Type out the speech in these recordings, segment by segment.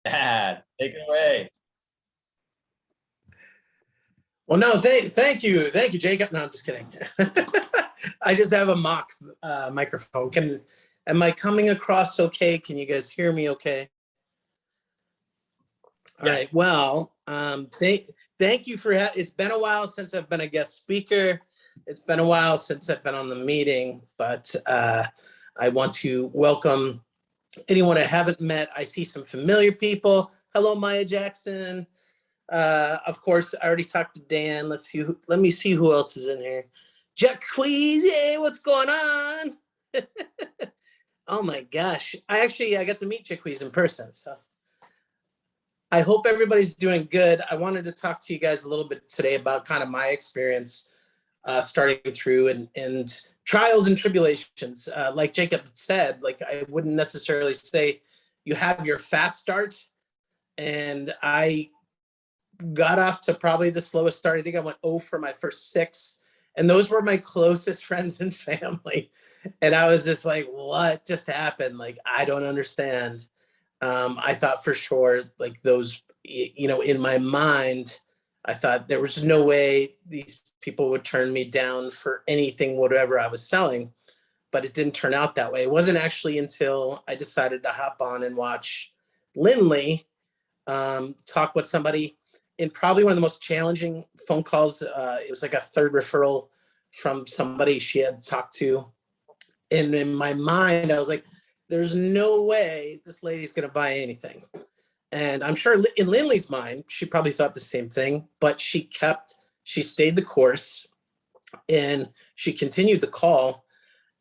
Take it away. Well, no, thank you, Jacob. No, I'm just kidding. I just have a mock microphone. Am I coming across okay? Can you guys hear me okay? All Yes. right. Well, thank you for it's been a while since I've been a guest speaker. It's been a while since I've been on the meeting, but I want to welcome anyone I haven't met. I see some familiar people. Hello, Maya Jackson. Of course, I already talked to Dan. Let me see who else is in here. Jacquees, what's going on? Oh my gosh. I got to meet Jacquees in person. So I hope everybody's doing good. I wanted to talk to you guys a little bit today about kind of my experience starting through and trials and tribulations. Like Jacob said, like I wouldn't necessarily say you have your fast start. And I got off to probably the slowest start. I think I went 0 for my first 6. And those were my closest friends and family. And I was just like, what just happened? Like, I don't understand. I thought for sure, like those, in my mind, I thought there was no way these people would turn me down for anything, whatever I was selling. But it didn't turn out that way. It wasn't actually until I decided to hop on and watch Lindley talk with somebody in probably one of the most challenging phone calls. It was like a third referral from somebody she had talked to. And in my mind, I was like, there's no way this lady's going to buy anything. And I'm sure in Lindley's mind, she probably thought the same thing, but she stayed the course and she continued the call,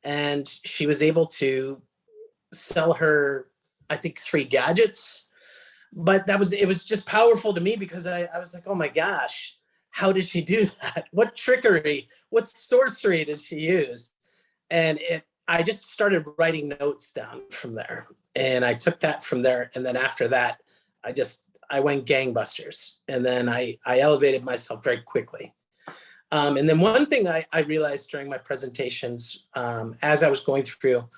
and she was able to sell her, I think, 3 gadgets. But it was just powerful to me because I was like, oh my gosh, how did she do that? What trickery, what sorcery did she use? And I just started writing notes down from there. And I took that from there. And then after that, I went gangbusters. And then I elevated myself very quickly. And then one thing I realized during my presentations, as I was going through,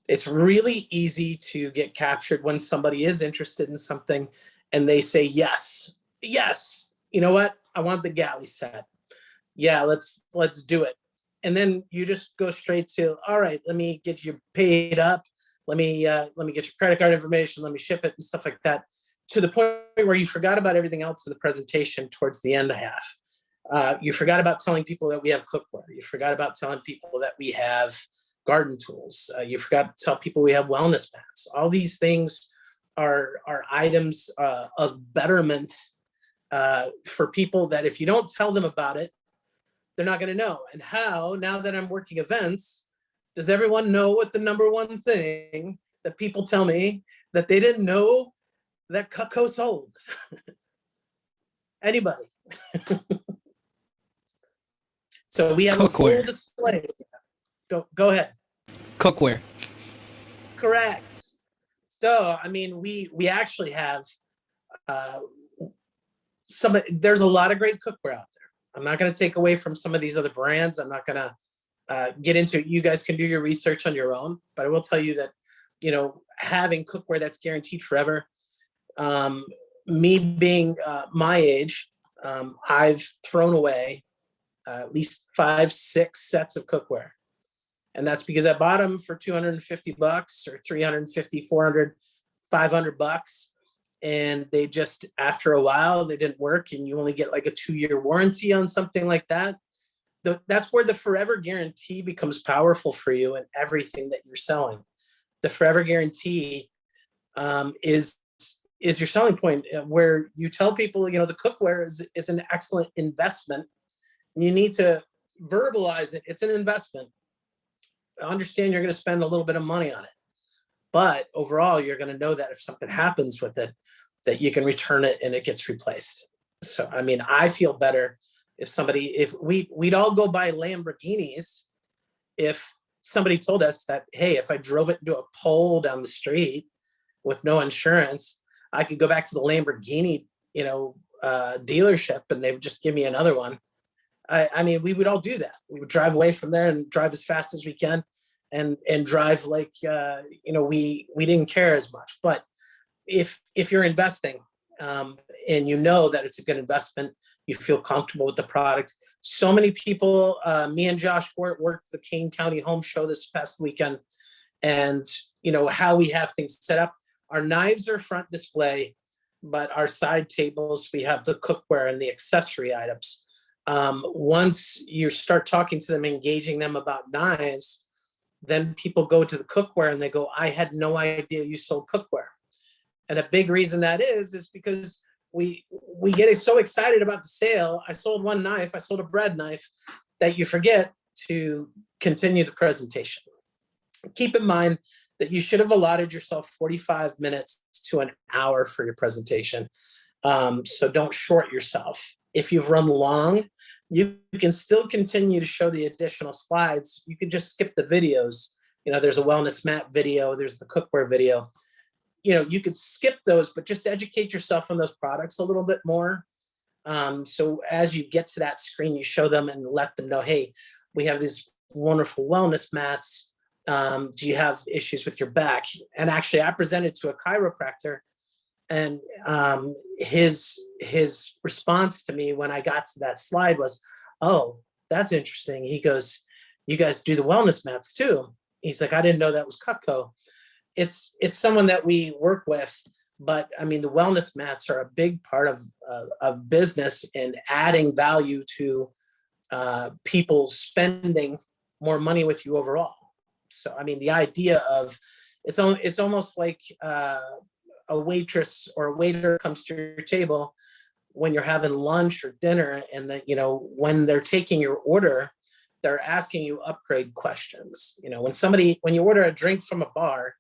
it's really easy to get captured when somebody is interested in something and they say, yes, you know what? I want the galley set. Yeah, let's do it. And then you just go straight to, all right, let me get you paid up. Let me get your credit card information. Let me ship it and stuff like that, to the point where you forgot about everything else in the presentation towards the end half. You forgot about telling people that we have cookware. You forgot about telling people that we have garden tools. You forgot to tell people we have wellness mats. All these things are items of betterment for people that if you don't tell them about it, they're not going to know. And how, now that I'm working events, does everyone know what the number one thing that people tell me that they didn't know that Cutco sold? Anybody? So we have Cookware. a full display. Go ahead. Cookware. Correct. So, I mean, we actually have there's a lot of great cookware out there. I'm not going to take away from some of these other brands. I'm not going to get into it. You guys can do your research on your own, but I will tell you that, having cookware that's guaranteed forever, me being my age, I've thrown away at least 5, 6 sets of cookware. And that's because I bought them for $250 or $350, $400, $500. And they just, after a while, they didn't work, and you only get like a 2-year warranty on something like that. That's where the forever guarantee becomes powerful for you in everything that you're selling. The forever guarantee is your selling point, where you tell people, the cookware is an excellent investment. You need to verbalize it. It's an investment. I understand you're going to spend a little bit of money on it, but overall, you're going to know that if something happens with it, that you can return it and it gets replaced. So, I mean, I feel better if we'd all go buy Lamborghinis if somebody told us that, hey, if I drove it into a pole down the street with no insurance, I could go back to the Lamborghini, dealership, and they would just give me another one. I mean, we would all do that. We would drive away from there and drive as fast as we can and drive like, we didn't care as much. But if you're investing, and you know that it's a good investment, you feel comfortable with the product. So many people, me and Josh worked the Kane County Home Show this past weekend, and how we have things set up. Our knives are front display, but our side tables, we have the cookware and the accessory items. Once you start talking to them, engaging them about knives, then people go to the cookware and they go, I had no idea you sold cookware. And a big reason that is because we get so excited about the sale. I sold one knife, I sold a bread knife, that you forget to continue the presentation. Keep in mind that you should have allotted yourself 45 minutes to an hour for your presentation. So don't short yourself. If you've run long, you can still continue to show the additional slides. You can just skip the videos. There's a wellness mat video, there's the cookware video. You could skip those, but just educate yourself on those products a little bit more. So as you get to that screen, you show them and let them know, hey, we have these wonderful wellness mats. Do you have issues with your back? And actually, I presented to a chiropractor, and his response to me when I got to that slide was, oh, that's interesting. He goes, you guys do the wellness mats too? He's like, I didn't know that was Cutco. It's someone that we work with, but I mean, the wellness mats are a big part of business and adding value to people spending more money with you overall. So, I mean, the idea of it's almost like a waitress or a waiter comes to your table when you're having lunch or dinner, and that, when they're taking your order, they're asking you upgrade questions. When you order a drink from a bar,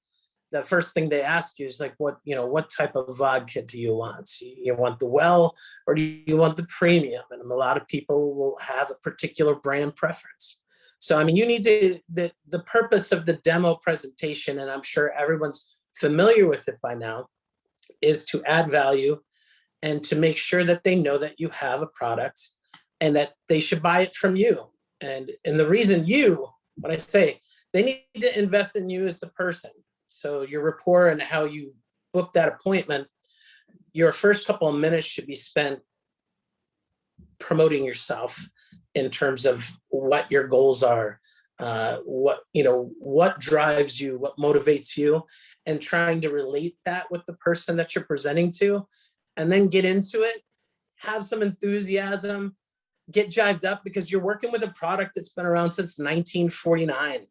the first thing they ask you is like, what type of vodka do you want? You want the well, or do you want the premium? And a lot of people will have a particular brand preference. So, I mean, you need to, the purpose of the demo presentation, and I'm sure everyone's familiar with it by now, is to add value and to make sure that they know that you have a product and that they should buy it from you. And the reason when I say they need to invest in you as the person. So your rapport and how you book that appointment, your first couple of minutes should be spent promoting yourself in terms of what your goals are, what drives you, what motivates you, and trying to relate that with the person that you're presenting to, and then get into it, have some enthusiasm, get jived up, because you're working with a product that's been around since 1949.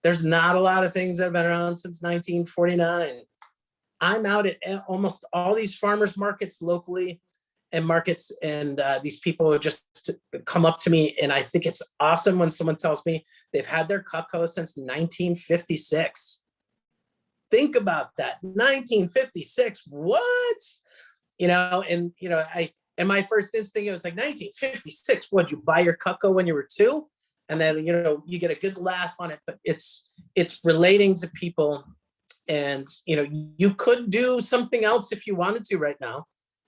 There's not a lot of things that have been around since 1949. I'm out at almost all these farmers markets locally and markets, and these people just come up to me, and I think it's awesome when someone tells me they've had their Cutco since 1956. Think about that, 1956, what? And my first instinct, it was like, 1956, what'd you buy your Cutco when you were 2? And then, you get a good laugh on it, but it's relating to people. And, you could do something else if you wanted to right now.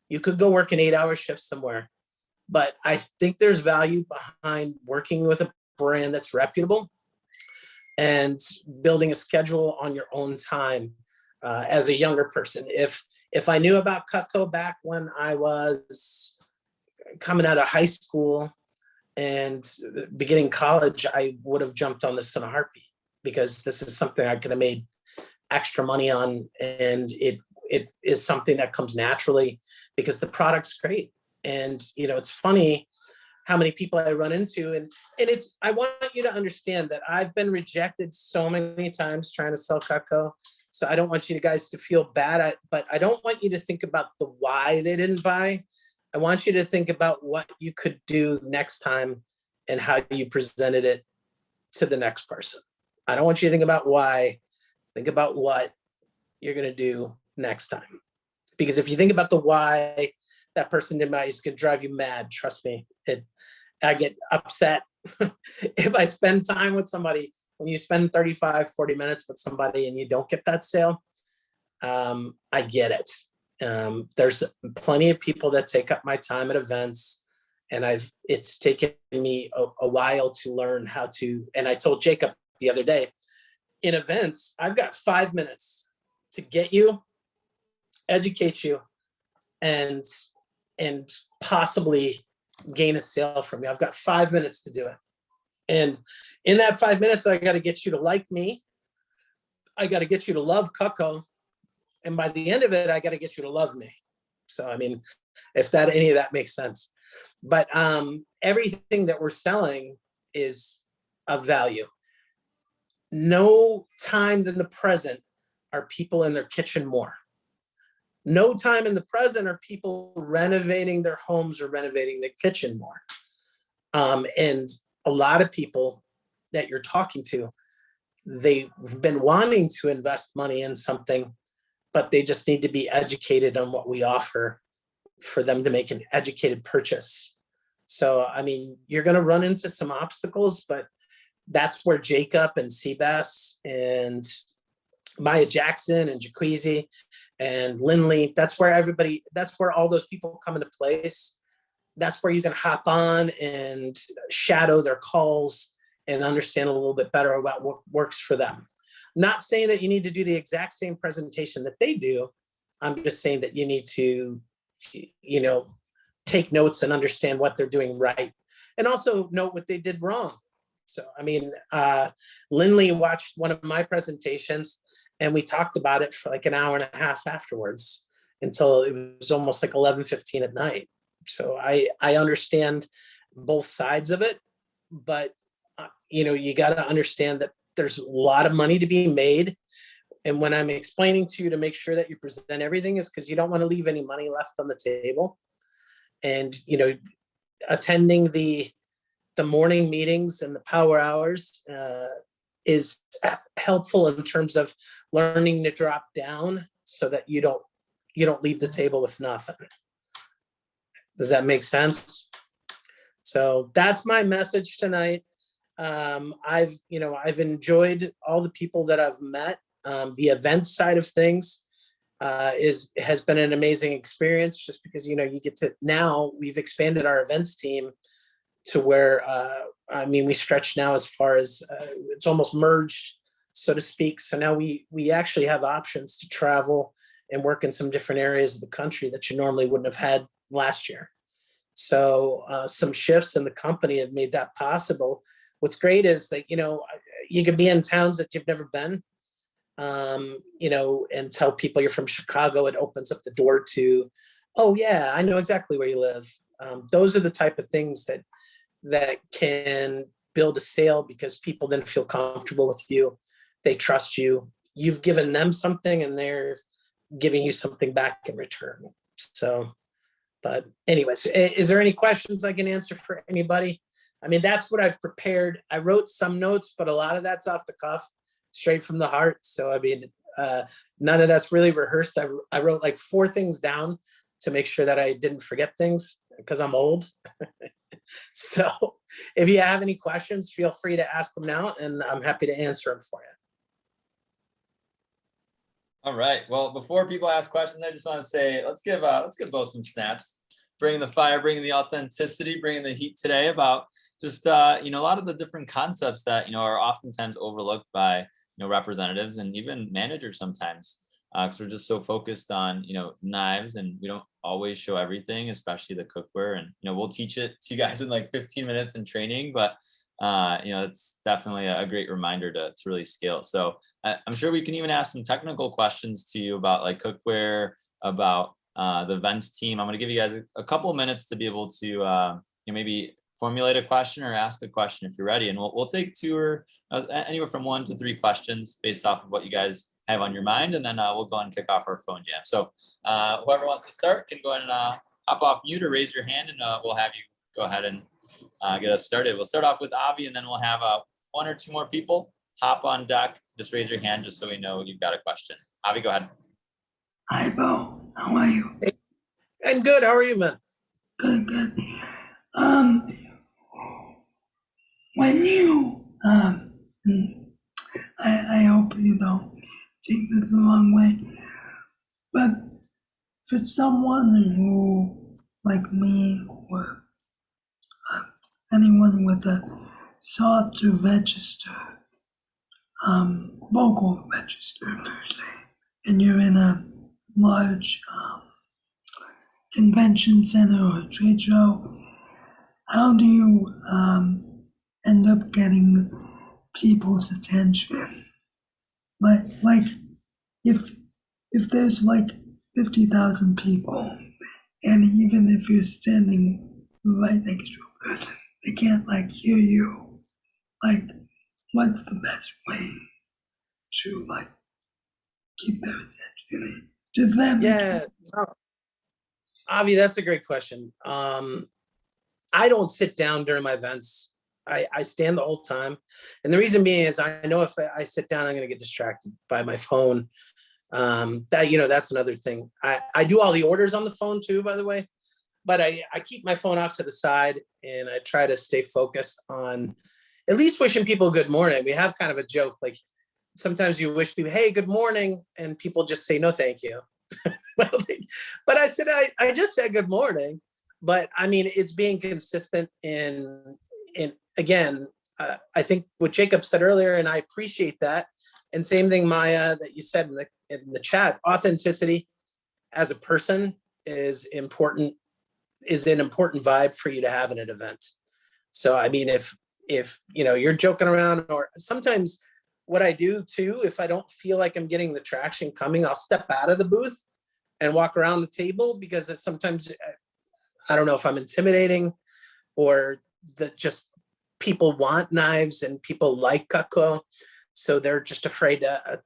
You could go work an 8-hour shift somewhere, but I think there's value behind working with a brand that's reputable and building a schedule on your own time as a younger person. If I knew about Cutco back when I was coming out of high school and beginning college, I would have jumped on this in a heartbeat, because this is something I could have made extra money on, and it is something that comes naturally because the product's great. And it's funny how many people I run into, and I want you to understand that I've been rejected so many times trying to sell Cutco. So I don't want you guys to feel bad, but I don't want you to think about the why they didn't buy. I want you to think about what you could do next time and how you presented it to the next person. I don't want you to think about why. Think about what you're going to do next time. Because if you think about the why that person didn't buy, it's going to drive you mad. Trust me. I get upset if I spend time with somebody. When you spend 35, 40 minutes with somebody and you don't get that sale, I get it. There's plenty of people that take up my time at events, and it's taken me a while to learn how to, and I told Jacob the other day, in events, I've got 5 minutes to get you educate you, and possibly gain a sale from you. I've got 5 minutes to do it. And in that 5 minutes, I got to get you to like me. I got to get you to love Cookware. And by the end of it, I got to get you to love me. So, I mean, if any of that makes sense. But everything that we're selling is of value. No time than the present are people in their kitchen more. No time in the present are people renovating their homes or renovating their kitchen more. And a lot of people that you're talking to, they've been wanting to invest money in something, but they just need to be educated on what we offer for them to make an educated purchase. So, I mean, you're going to run into some obstacles, but that's where Jacob and Seabass and Maya Jackson and Jaqueezy and Lindley, that's where all those people come into place. That's where you can hop on and shadow their calls and understand a little bit better about what works for them. Not saying that you need to do the exact same presentation that they do. I'm just saying that you need to, take notes and understand what they're doing right. And also note what they did wrong. So, I mean, Lindley watched one of my presentations and we talked about it for like an hour and a half afterwards until it was almost like 11:15 at night. So I understand both sides of it, but you got to understand that there's a lot of money to be made. And when I'm explaining to you to make sure that you present everything is because you don't want to leave any money left on the table. And, attending the morning meetings and the power hours is helpful in terms of learning to drop down so that you don't leave the table with nothing. Does that make sense? So that's my message tonight. I've enjoyed all the people that I've met. The event side of things has been an amazing experience just because, you get to, now we've expanded our events team to where, we stretch now as far as it's almost merged, so to speak. So now we actually have options to travel and work in some different areas of the country that you normally wouldn't have had last year. So some shifts in the company have made that possible. What's great is that, you could be in towns that you've never been, and tell people you're from Chicago. It opens up the door to, oh yeah, I know exactly where you live. Those are the type of things that can build a sale because people then feel comfortable with you. They trust you. You've given them something and they're giving you something back in return. So, but anyways, is there any questions I can answer for anybody? I mean, that's what I've prepared. I wrote some notes, but a lot of that's off the cuff, straight from the heart. So, I mean, none of that's really rehearsed. I wrote like 4 things down to make sure that I didn't forget things because I'm old. So if you have any questions, feel free to ask them now and I'm happy to answer them for you. All right. Well, before people ask questions, I just want to say, let's give both some snaps, bringing the fire, bringing the authenticity, bringing the heat today about just, a lot of the different concepts that, are oftentimes overlooked by, representatives and even managers sometimes. Because we're just so focused on, knives and we don't always show everything, especially the cookware. And, we'll teach it to you guys in like 15 minutes in training, but it's definitely a great reminder to really scale. So I'm sure we can even ask some technical questions to you about like cookware, about the events team. I'm going to give you guys a couple of minutes to be able to maybe formulate a question or ask a question if you're ready. And we'll take 2 or anywhere from 1 to 3 questions based off of what you guys have on your mind. And then we'll go ahead and kick off our phone jam. So whoever wants to start can go ahead and hop off mute or raise your hand and we'll have you go ahead and get us started. We'll start off with Avi and then we'll have 1 or 2 more people hop on deck. Just raise your hand just so we know you've got a question. Avi, go ahead. Hi, Bo. How are you? Hey, I'm good. How are you, man? Good, good. When you, I hope you don't take this the wrong way, but for someone who, like me, or anyone with a softer register, vocal register per se, and you're in a large convention center or trade show, how do you end up getting people's attention? Like if there's like 50,000 people, and even if you're standing right next to a person, they can't like hear you. Like, what's the best way to like keep their attention? Does that make sense? no, Avi, that's a great question. I don't sit down during my events. I stand the whole time. And the reason being is I know if I sit down, I'm going to get distracted by my phone. That's another thing. I do all the orders on the phone too, by the way, but I keep my phone off to the side and I try to stay focused on at least wishing people good morning. We have kind of a joke, like sometimes you wish people, hey, good morning. And people just say, no, thank you. But I said, I just said good morning. But I mean, it's being consistent in again, I think what Jacob said earlier, and I appreciate that. And same thing, Maya, that you said in the chat, authenticity as a person is an important vibe for you to have in an event. So, I mean, if you're joking around, or sometimes what I do too, if I don't feel like I'm getting the traction coming, I'll step out of the booth and walk around the table, because sometimes I don't know if I'm intimidating or that just people want knives and people like Cutco. So they're just afraid to,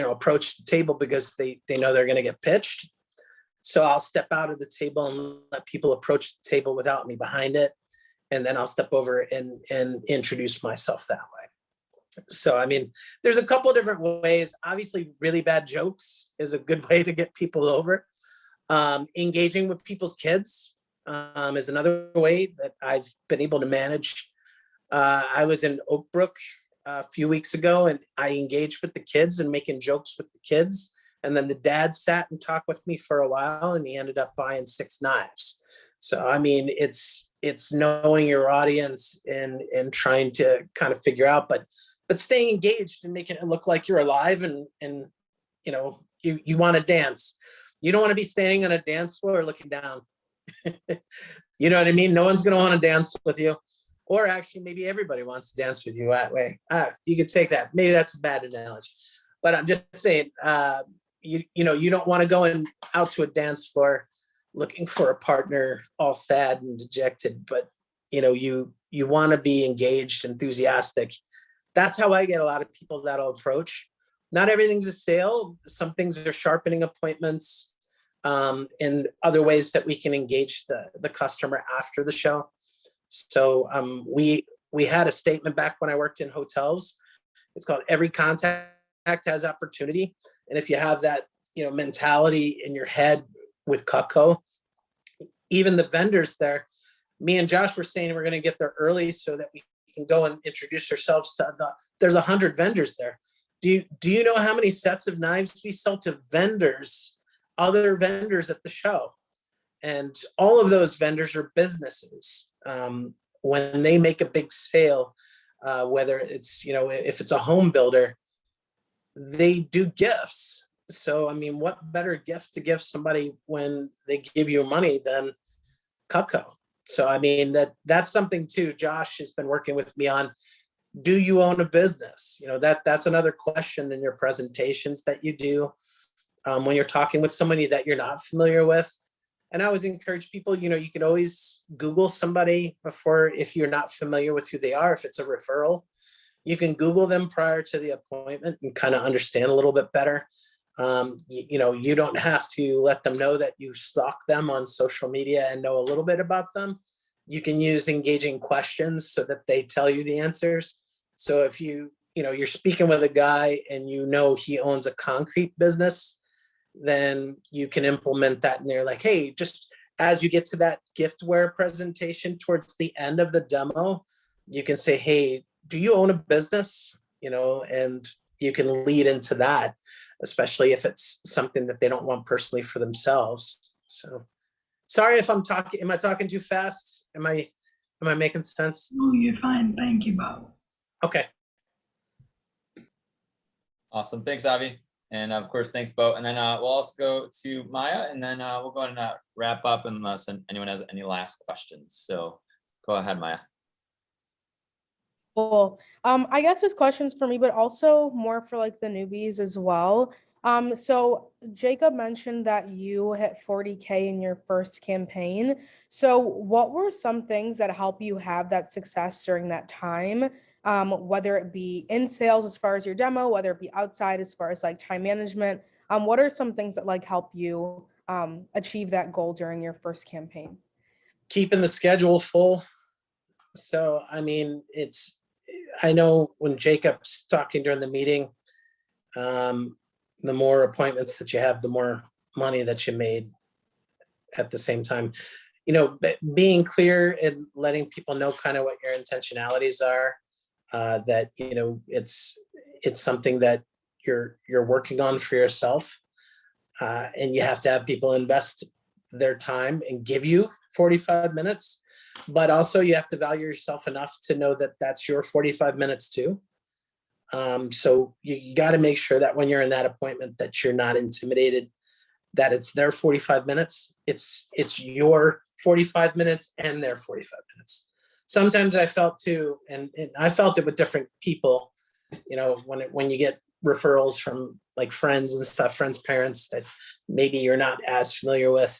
approach the table because they know they're going to get pitched. So I'll step out of the table and let people approach the table without me behind it. And then I'll step over and introduce myself that way. So, I mean, there's a couple of different ways. Obviously, really bad jokes is a good way to get people over. Engaging with people's kids is another way that I've been able to manage. I was in Oak Brook a few weeks ago, and I engaged with the kids and making jokes with the kids. And then the dad sat and talked with me for a while, and he ended up buying 6 knives. So, I mean, it's knowing your audience and trying to kind of figure out, but staying engaged and making it look like you're alive and you want to dance. You don't want to be standing on a dance floor looking down. You know what I mean? No one's going to want to dance with you. Or actually, maybe everybody wants to dance with you that way. You could take that. Maybe that's a bad analogy. But I'm just saying, you don't want to go out to a dance floor looking for a partner all sad and dejected. But, you want to be engaged, enthusiastic. That's how I get a lot of people that'll approach. Not everything's a sale. Some things are sharpening appointments, and other ways that we can engage the customer after the show. So we had a statement back when I worked in hotels. It's called every contact has opportunity. And if you have that, mentality in your head with Cutco, even the vendors there, me and Josh were saying we're going to get there early so that we can go and introduce ourselves to there's 100 vendors there. Do you know how many sets of knives we sell to vendors, other vendors at the show? And all of those vendors are businesses. When they make a big sale, whether it's, if it's a home builder, they do gifts. So, I mean, what better gift to give somebody when they give you money than Cutco? So, I mean, that's something too, Josh has been working with me on. Do you own a business? That's another question in your presentations that you do when you're talking with somebody that you're not familiar with. And I always encourage people, you can always Google somebody before, if you're not familiar with who they are. If it's a referral, you can Google them prior to the appointment and kind of understand a little bit better. You don't have to let them know that you stalk them on social media and know a little bit about them. You can use engaging questions so that they tell you the answers. So if you're speaking with a guy and he owns a concrete business, then you can implement that. And they're like, hey, just as you get to that giftware presentation towards the end of the demo, you can say, hey, do you own a business? And you can lead into that, especially if it's something that they don't want personally for themselves. So sorry if am I talking too fast? Am I making sense? No, you're fine. Thank you, Bob. Okay. Awesome. Thanks, Avi. And of course, thanks, Bo. And then we'll also go to Maya, and then we'll go ahead and wrap up unless anyone has any last questions. So go ahead, Maya. Cool. I guess this question's for me, but also more for like the newbies as well. So Jacob mentioned that you hit 40K in your first campaign. So what were some things that help you have that success during that time? Whether it be in sales as far as your demo, whether it be outside as far as like time management. What are some things that like help you achieve that goal during your first campaign? Keeping the schedule full. So, I mean, I know when Jacob's talking during the meeting, the more appointments that you have, the more money that you made at the same time. You know, being clear and letting people know kind of what your intentionalities are, that, you know, it's something that you're working on for yourself. And you have to have people invest their time and give you 45 minutes, but also you have to value yourself enough to know that that's your 45 minutes too. So you got to make sure that when you're in that appointment that you're not intimidated, that it's their 45 minutes. It's your 45 minutes and their 45 minutes. Sometimes I felt too, and I felt it with different people, you know, when you get referrals from like friends and stuff, friends' parents that maybe you're not as familiar with,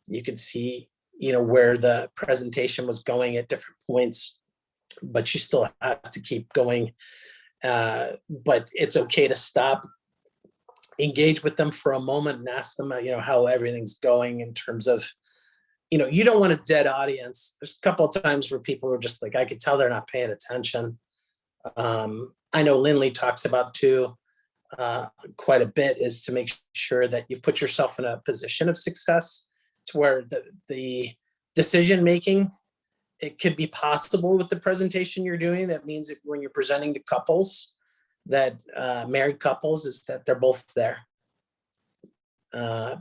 you could see, you know, where the presentation was going at different points, but you still have to keep going. But it's okay to stop, engage with them for a moment and ask them, you know, how everything's going in terms of, you know, you don't want a dead audience. There's a couple of times where people are just like, I could tell they're not paying attention. I know Lindley talks about too, quite a bit, is to make sure that you put yourself in a position of success to where the decision-making, it could be possible with the presentation you're doing. That means that when you're presenting to couples, that married couples, is that they're both there.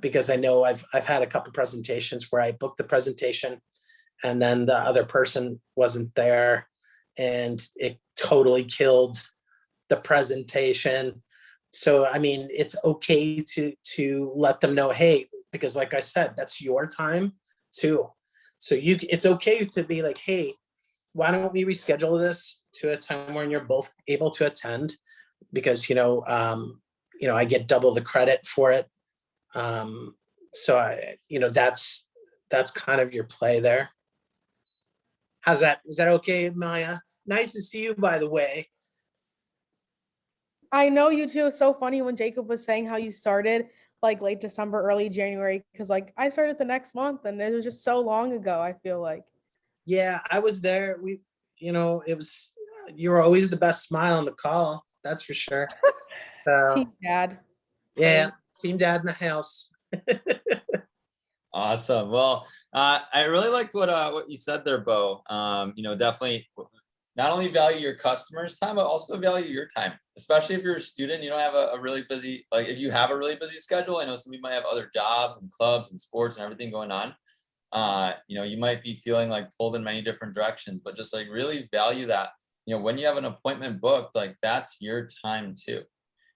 Because I know I've had a couple presentations where I booked the presentation and then the other person wasn't there and it totally killed the presentation. So, I mean, it's okay to let them know, hey, because like I said, that's your time too. So it's okay to be like, hey, why don't we reschedule this to a time when you're both able to attend? Because, you know, I get double the credit for it. So you know, that's kind of your play there. Is that okay, Maya? Nice to see you, by the way. I know you too. It's so funny when Jacob was saying how you started like late December, early January, because like I started the next month and it was just so long ago, I feel like. Yeah, I was there. You were always the best smile on the call. That's for sure. Team dad. Yeah, team dad in the house. Awesome. Well, I really liked what you said there, Bo. You know, definitely not only value your customers' time, but also value your time, especially if you're a student, you don't have a really busy, like if you have a really busy schedule. I know some people might have other jobs and clubs and sports and everything going on. You know, you might be feeling like pulled in many different directions, but just like really value that. You know, when you have an appointment booked, like that's your time too.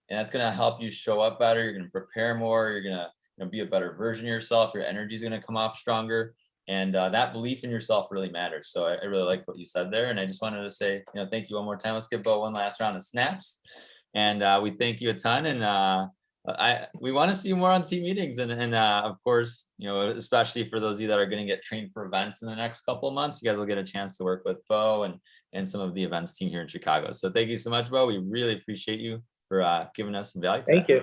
And that's going to help you show up better. You're going to prepare more. You're going to be a better version of yourself. Your energy is going to come off stronger. And that belief in yourself really matters. So I really like what you said there. And I just wanted to say, you know, thank you one more time. Let's give Bo one last round of snaps. And we thank you a ton. And we want to see you more on team meetings. And of course, you know, especially for those of you that are going to get trained for events in the next couple of months, you guys will get a chance to work with Bo and some of the events team here in Chicago. So thank you so much, Bo. We really appreciate you for giving us some value. Thank you.